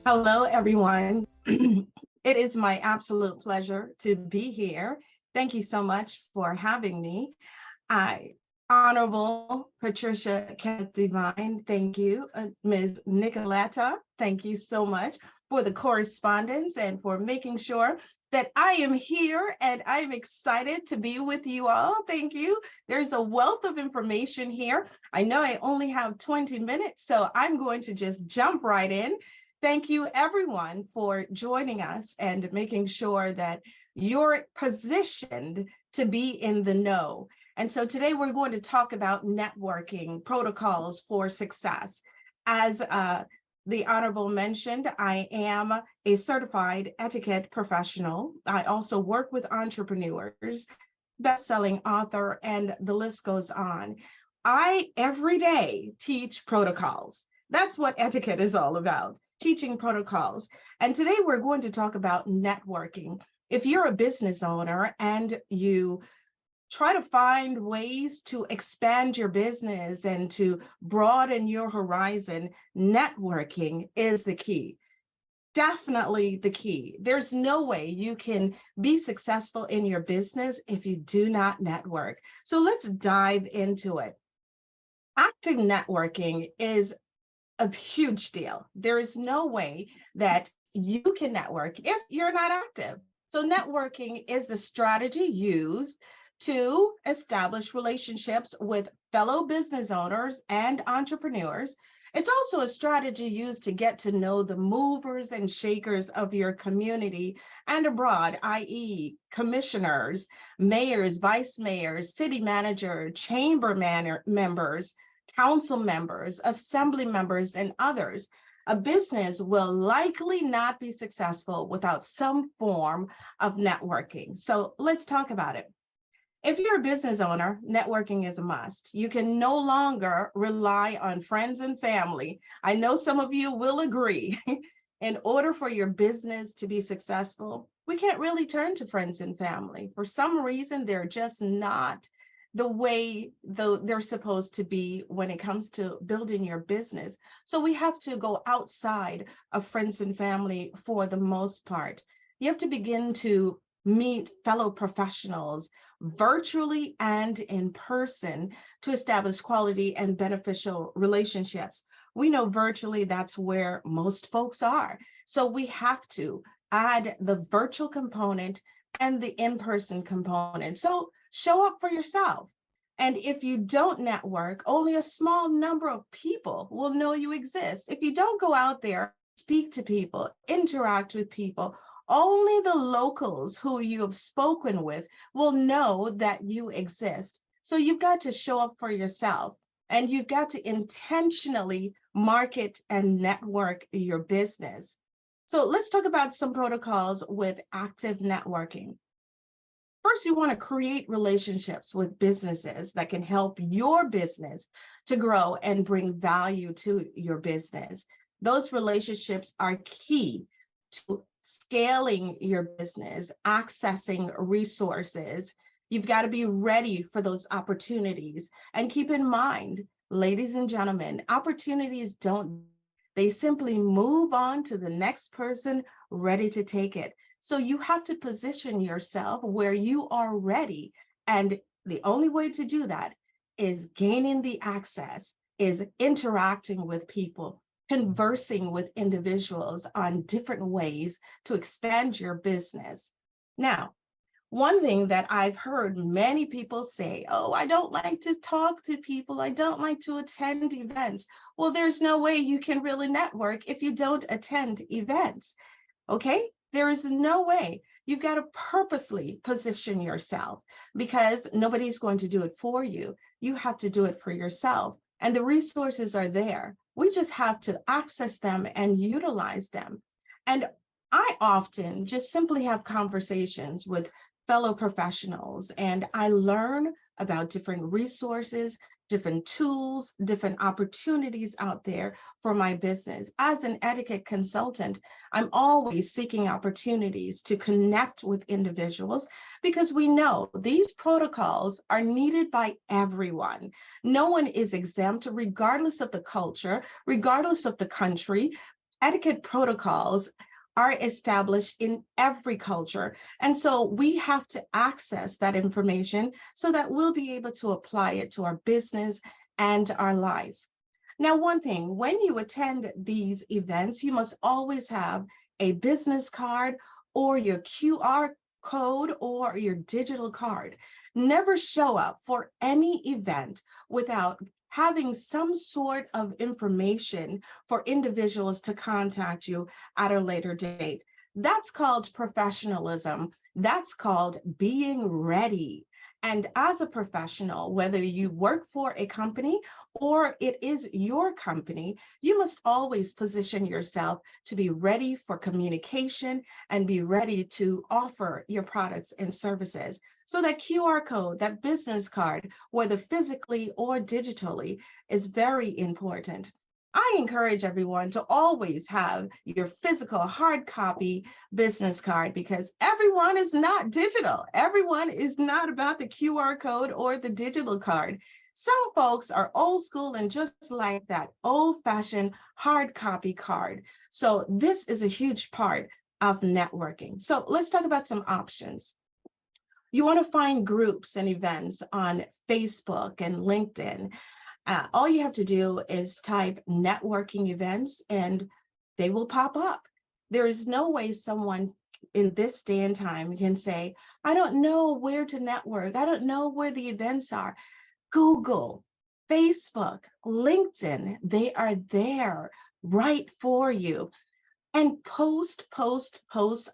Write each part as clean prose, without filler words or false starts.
Hello, everyone. It is my absolute pleasure to be here. Thank you so much for having me. I, Honorable Patricia Kenneth Divine, thank you. Ms. Nicoletta, thank you so much for the correspondence and for making sure that I am here and I'm excited to be with you all. Thank you. There's a wealth of information here. I know I only have 20 minutes, so I'm going to just jump right in. Thank you, everyone, for joining us and making sure that you're positioned to be in the know. And so today we're going to talk about networking protocols for success. As the Honorable mentioned, I am a certified etiquette professional. I also work with entrepreneurs, best-selling author, and the list goes on. I every day teach protocols. That's what etiquette is all about, teaching protocols. And today we're going to talk about networking. If you're a business owner and you try to find ways to expand your business and to broaden your horizon, networking is the key. Definitely the key. There's no way you can be successful in your business if you do not network. So let's dive into it. Active networking is a huge deal. There is no way that you can network if you're not active. So networking is the strategy used to establish relationships with fellow business owners and entrepreneurs. It's also a strategy used to get to know the movers and shakers of your community and abroad, i.e., commissioners, mayors, vice mayors, city manager, chamber members, council members, assembly members, and others. A business will likely not be successful without some form of networking. So let's talk about it. If you're a business owner, networking is a must. You can no longer rely on friends and family. I know some of you will agree. In order for your business to be successful, we can't really turn to friends and family. For some reason, they're just not the way they're supposed to be when it comes to building your business. So we have to go outside of friends and family for the most part. You have to begin to meet fellow professionals virtually and in person to establish quality and beneficial relationships. We know virtually that's where most folks are. So we have to add the virtual component and the in-person component. So show up for yourself. And if you don't network, only a small number of people will know you exist. If you don't go out there, speak to people, interact with people, only the locals who you have spoken with will know that you exist. So you've got to show up for yourself and you've got to intentionally market and network your business. So let's talk about some protocols with active networking. First, you want to create relationships with businesses that can help your business to grow and bring value to your business. Those relationships are key to scaling your business, accessing resources. You've got to be ready for those opportunities. And keep in mind, ladies and gentlemen, opportunities they simply move on to the next person ready to take it. So you have to position yourself where you are ready. And the only way to do that is gaining the access, is interacting with people, conversing with individuals on different ways to expand your business. Now, one thing that I've heard many people say, oh, I don't like to talk to people. I don't like to attend events. Well, there's no way you can really network if you don't attend events. Okay? There is no way. You've got to purposely position yourself because nobody's going to do it for you. You have to do it for yourself. And the resources are there. We just have to access them and utilize them. And I often just simply have conversations with fellow professionals, and I learn about different resources, different tools, different opportunities out there for my business. As an etiquette consultant, I'm always seeking opportunities to connect with individuals because we know these protocols are needed by everyone. No one is exempt, regardless of the culture, regardless of the country. etiquette protocols are established in every culture. And so we have to access that information so that we'll be able to apply it to our business and our life. Now, one thing, when you attend these events, you must always have a business card or your QR code or your digital card. Never show up for any event without having some sort of information for individuals to contact you at a later date. That's called professionalism. That's called being ready. And as a professional, whether you work for a company or it is your company, you must always position yourself to be ready for communication and be ready to offer your products and services. So that QR code, that business card, whether physically or digitally, is very important. I encourage everyone to always have your physical hard copy business card because everyone is not digital. Everyone is not about the QR code or the digital card. Some folks are old school and just like that old-fashioned hard copy card. So this is a huge part of networking. So let's talk about some options. You want to find groups and events on Facebook and LinkedIn. All you have to do is type networking events and they will pop up. There is no way someone in this day and time can say, I don't know where to network. I don't know where the events are. Google, Facebook, LinkedIn, they are there right for you. And post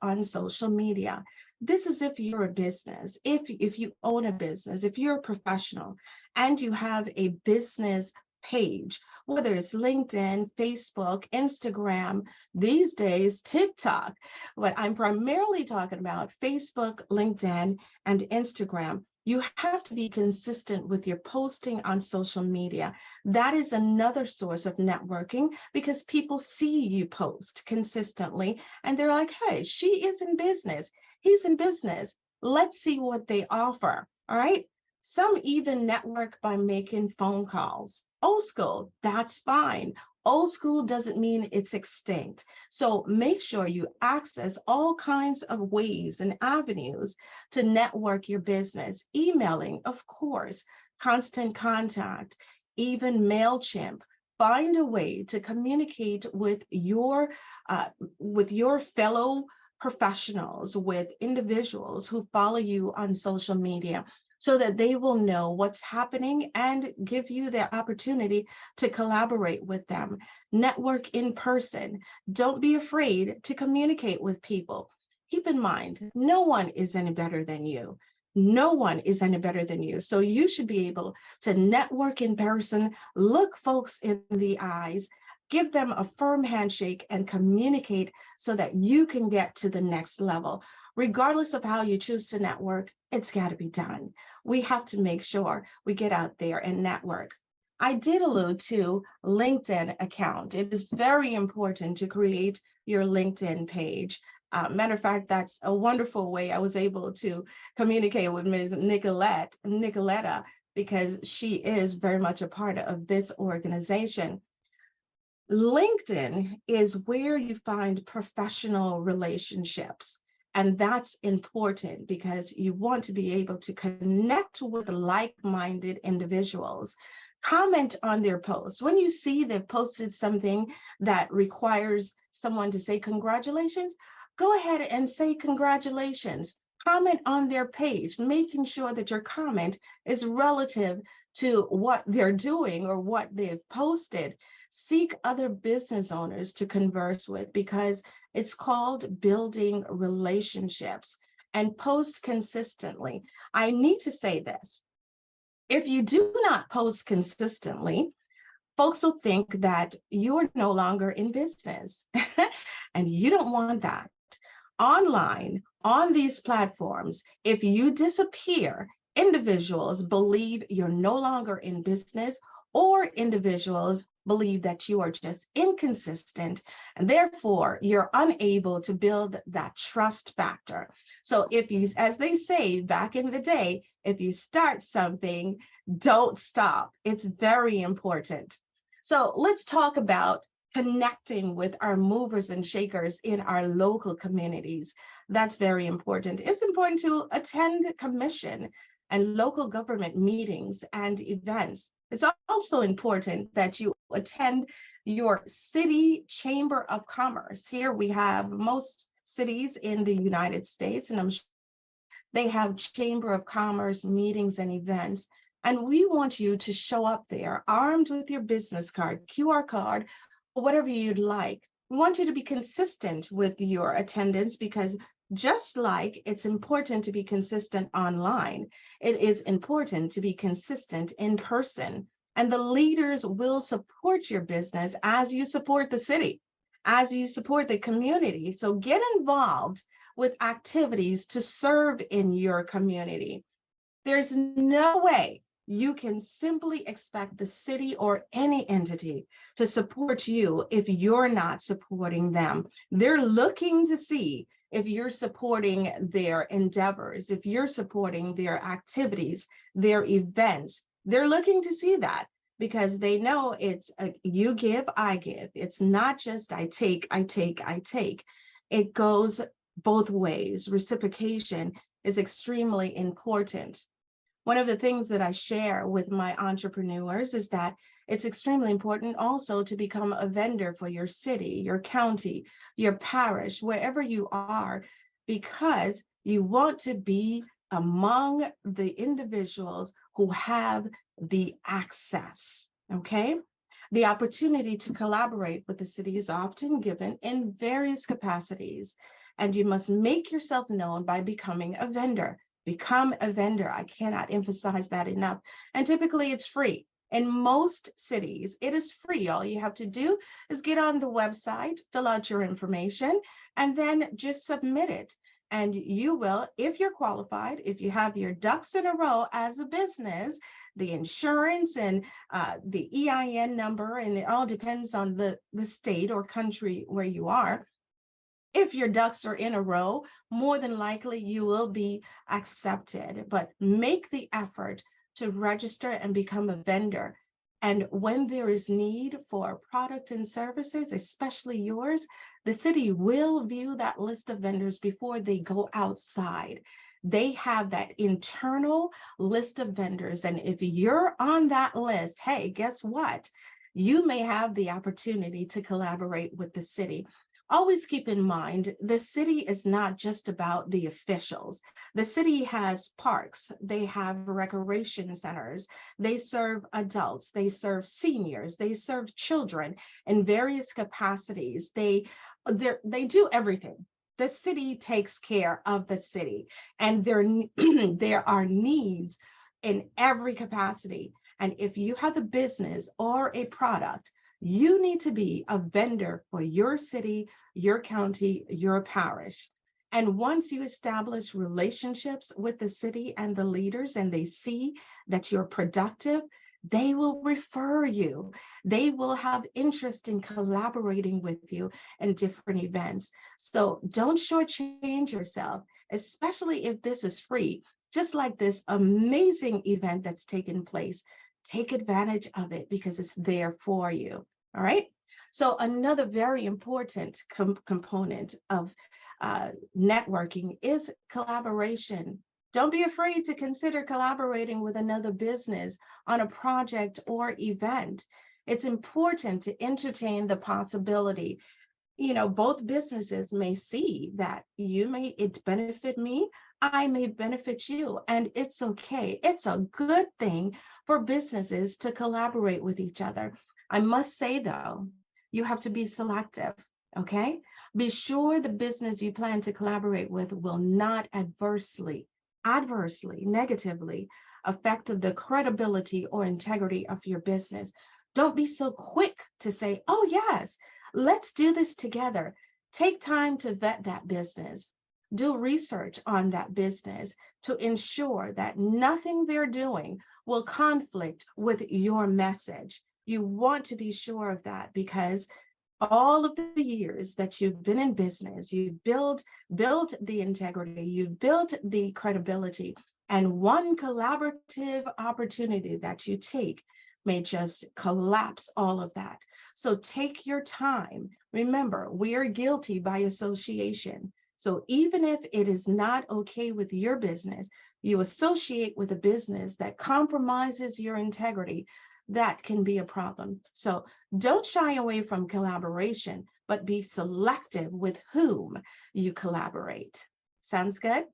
on social media. This is if you're a business, if you own a business, if you're a professional and you have a business page, whether it's LinkedIn, Facebook, Instagram, these days, TikTok, but I'm primarily talking about Facebook, LinkedIn, and Instagram. You have to be consistent with your posting on social media. That is another source of networking because people see you post consistently and they're like, hey, she is in business. He's in business. Let's see what they offer. All right. Some even network by making phone calls. Old school, that's fine. Old school doesn't mean it's extinct. So make sure you access all kinds of ways and avenues to network your business. Emailing, of course, constant contact, even MailChimp. Find a way to communicate with your fellow professionals, with individuals who follow you on social media, so that they will know what's happening and give you the opportunity to collaborate with them. Network in person. Don't be afraid to communicate with people. Keep in mind, no one is any better than you. No one is any better than you. So you should be able to network in person, look folks in the eyes, give them a firm handshake and communicate so that you can get to the next level. Regardless of how you choose to network, it's got to be done. We have to make sure we get out there and network. I did allude to LinkedIn account. It is very important to create your LinkedIn page. Matter of fact, that's a wonderful way I was able to communicate with Ms. Nicoletta, because she is very much a part of this organization. LinkedIn is where you find professional relationships. And that's important because you want to be able to connect with like-minded individuals. Comment on their posts. When you see they've posted something that requires someone to say congratulations, go ahead and say congratulations. Comment on their page, making sure that your comment is relative to what they're doing or what they've posted. Seek other business owners to converse with because it's called building relationships, and post consistently. I need to say this. If you do not post consistently, folks will think that you're no longer in business and you don't want that. Online, on these platforms, if you disappear, individuals believe you're no longer in business, or individuals believe that you are just inconsistent, and therefore you're unable to build that trust factor. So if you, as they say back in the day, if you start something, don't stop. It's very important. So let's talk about connecting with our movers and shakers in our local communities. That's very important. It's important to attend commission and local government meetings and events. It's also important that you attend your city chamber of commerce. Here we have most cities in the United States, and I'm sure they have chamber of commerce meetings and events. And we want you to show up there armed with your business card, QR code, or whatever you'd like. We want you to be consistent with your attendance because just like it's important to be consistent online, it is important to be consistent in person. And the leaders will support your business as you support the city, as you support the community. So get involved with activities to serve in your community. There's no way you can simply expect the city or any entity to support you if you're not supporting them. They're looking to see if you're supporting their endeavors, if you're supporting their activities, their events. They're looking to see that because they know it's you give, I give. It's not just I take, I take, I take. It goes both ways. Reciprocation is extremely important. One of the things that I share with my entrepreneurs is that it's extremely important also to become a vendor for your city, your county, your parish, wherever you are, because you want to be among the individuals who have the access, okay? The opportunity to collaborate with the city is often given in various capacities, and you must make yourself known by becoming a vendor. Become a vendor. I cannot emphasize that enough. And typically it's free. In most cities, it is free. All you have to do is get on the website, fill out your information, and then just submit it. And you will, if you're qualified, if you have your ducks in a row as a business, the insurance and the EIN number, and it all depends on the state or country where you are. If your ducks are in a row, more than likely you will be accepted, but make the effort to register and become a vendor. And when there is need for product and services, especially yours, the city will view that list of vendors before they go outside. They have that internal list of vendors. And if you're on that list, hey, guess what? You may have the opportunity to collaborate with the city. Always keep in mind, the city is not just about the officials. The city has parks, they have recreation centers, they serve adults, they serve seniors, they serve children in various capacities. They do everything. The city takes care of the city, and there are needs in every capacity. And if you have a business or a product, you need to be a vendor for your city, your county, your parish. And once you establish relationships with the city and the leaders, and they see that you're productive, they will refer you. They will have interest in collaborating with you in different events. So don't shortchange yourself, especially if this is free, just like this amazing event that's taken place. Take advantage of it because it's there for you. All right. So another very important component of networking is collaboration. Don't be afraid to consider collaborating with another business on a project or event. It's important to entertain the possibility. You know, both businesses may see that it benefit me, I may benefit you, and it's okay. It's a good thing for businesses to collaborate with each other. I must say though, you have to be selective, okay? Be sure the business you plan to collaborate with will not adversely, negatively affect the credibility or integrity of your business. Don't be so quick to say, oh yes, let's do this together. Take time to vet that business. Do research on that business to ensure that nothing they're doing will conflict with your message. You want to be sure of that because all of the years that you've been in business, you've built the integrity, you've built the credibility, and one collaborative opportunity that you take may just collapse all of that. So take your time. Remember, we are guilty by association. So even if it is not okay with your business, you associate with a business that compromises your integrity, that can be a problem. So don't shy away from collaboration, but be selective with whom you collaborate. Sounds good?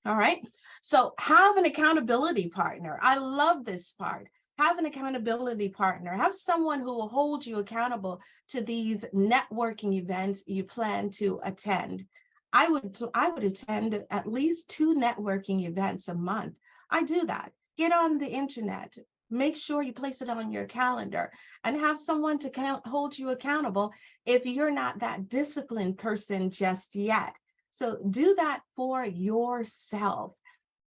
All right. So have an accountability partner. I love this part. Have an accountability partner. Have someone who will hold you accountable to these networking events you plan to attend. I would attend at least 2 networking events a month. I do that. Get on the internet. Make sure you place it on your calendar and have someone to hold you accountable if you're not that disciplined person just yet. So do that for yourself.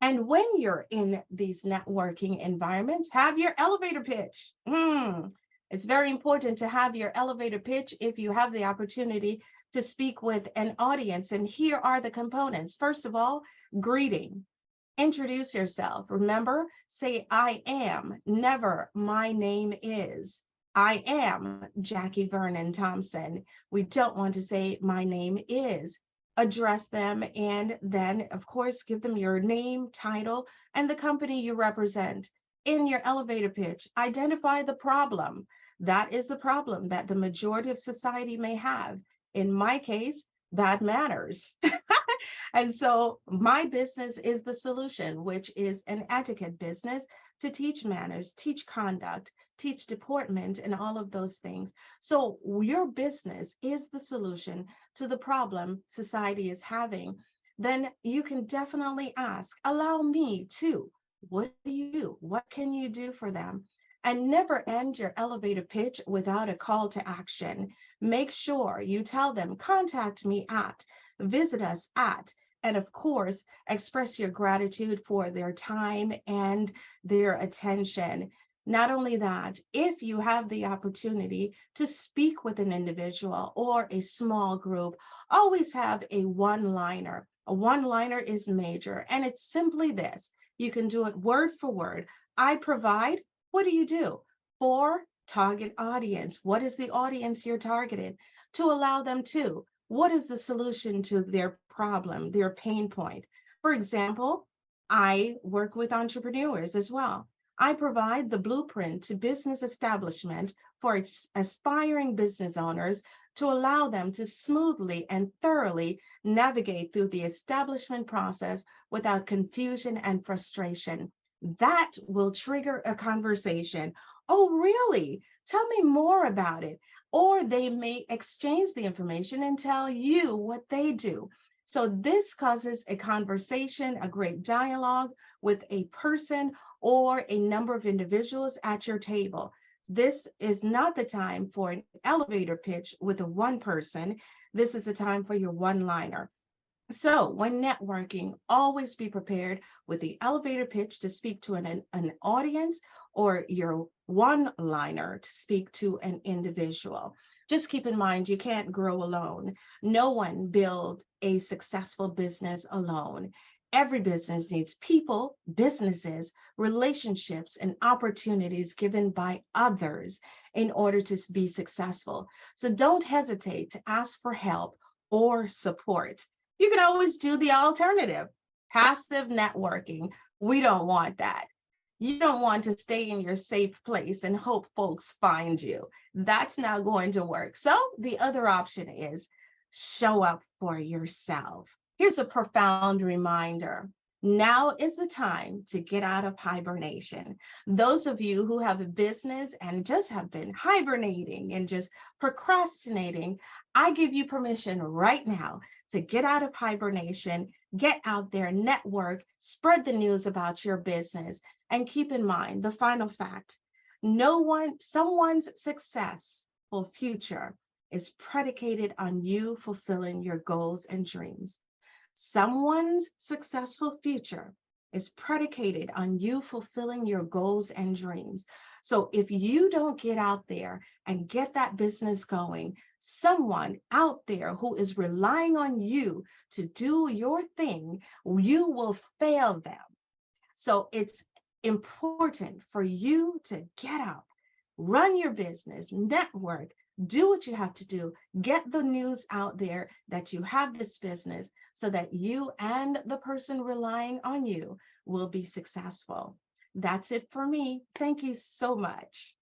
And when you're in these networking environments, have your elevator pitch. It's very important to have your elevator pitch if you have the opportunity to speak with an audience. And here are the components. First of all, greeting. Introduce yourself. Remember, say, I am, never, my name is. I am Jackie Vernon Thompson. We don't want to say, my name is. Address them, and then, of course, give them your name, title, and the company you represent. In your elevator pitch, identify the problem. That is the problem that the majority of society may have. In my case, bad manners. And so my business is the solution, which is an etiquette business to teach manners, teach conduct, teach deportment, and all of those things. So your business is the solution to the problem society is having. Then you can definitely ask, allow me to. What do you do? What can you do for them? And never end your elevator pitch without a call to action. Make sure you tell them, contact me at, visit us at, and of course, express your gratitude for their time and their attention. Not only that, if you have the opportunity to speak with an individual or a small group, always have a one-liner. A one-liner is major, and it's simply this. You can do it word for word. I provide. What do you do? For target audience. What is the audience you're targeted? To allow them to. What is the solution to their problem, their pain point? For example, I work with entrepreneurs as well. I provide the blueprint to business establishment for aspiring business owners to allow them to smoothly and thoroughly navigate through the establishment process without confusion and frustration. That will trigger a conversation. Oh, really? Tell me more about it. Or they may exchange the information and tell you what they do. So this causes a conversation, a great dialogue with a person or a number of individuals at your table. This is not the time for an elevator pitch with a one person. This is the time for your one-liner. So when networking, always be prepared with the elevator pitch to speak to an audience or your one-liner to speak to an individual. Just keep in mind, you can't grow alone. No one builds a successful business alone. Every business needs people, businesses, relationships, and opportunities given by others in order to be successful. So don't hesitate to ask for help or support. You can always do the alternative, passive networking. We don't want that. You don't want to stay in your safe place and hope folks find you. That's not going to work. So the other option is show up for yourself. Here's a profound reminder. Now is the time to get out of hibernation. Those of you who have a business and just have been hibernating and just procrastinating, I give you permission right now to get out of hibernation, get out there, network, spread the news about your business. And keep in mind the final fact, someone's successful future is predicated on you fulfilling your goals and dreams. Someone's successful future is predicated on you fulfilling your goals and dreams. So if you don't get out there and get that business going, someone out there who is relying on you to do your thing, you will fail them. So it's important for you to get out, run your business, network, do what you have to do, get the news out there that you have this business so that you and the person relying on you will be successful. That's it for me. Thank you so much.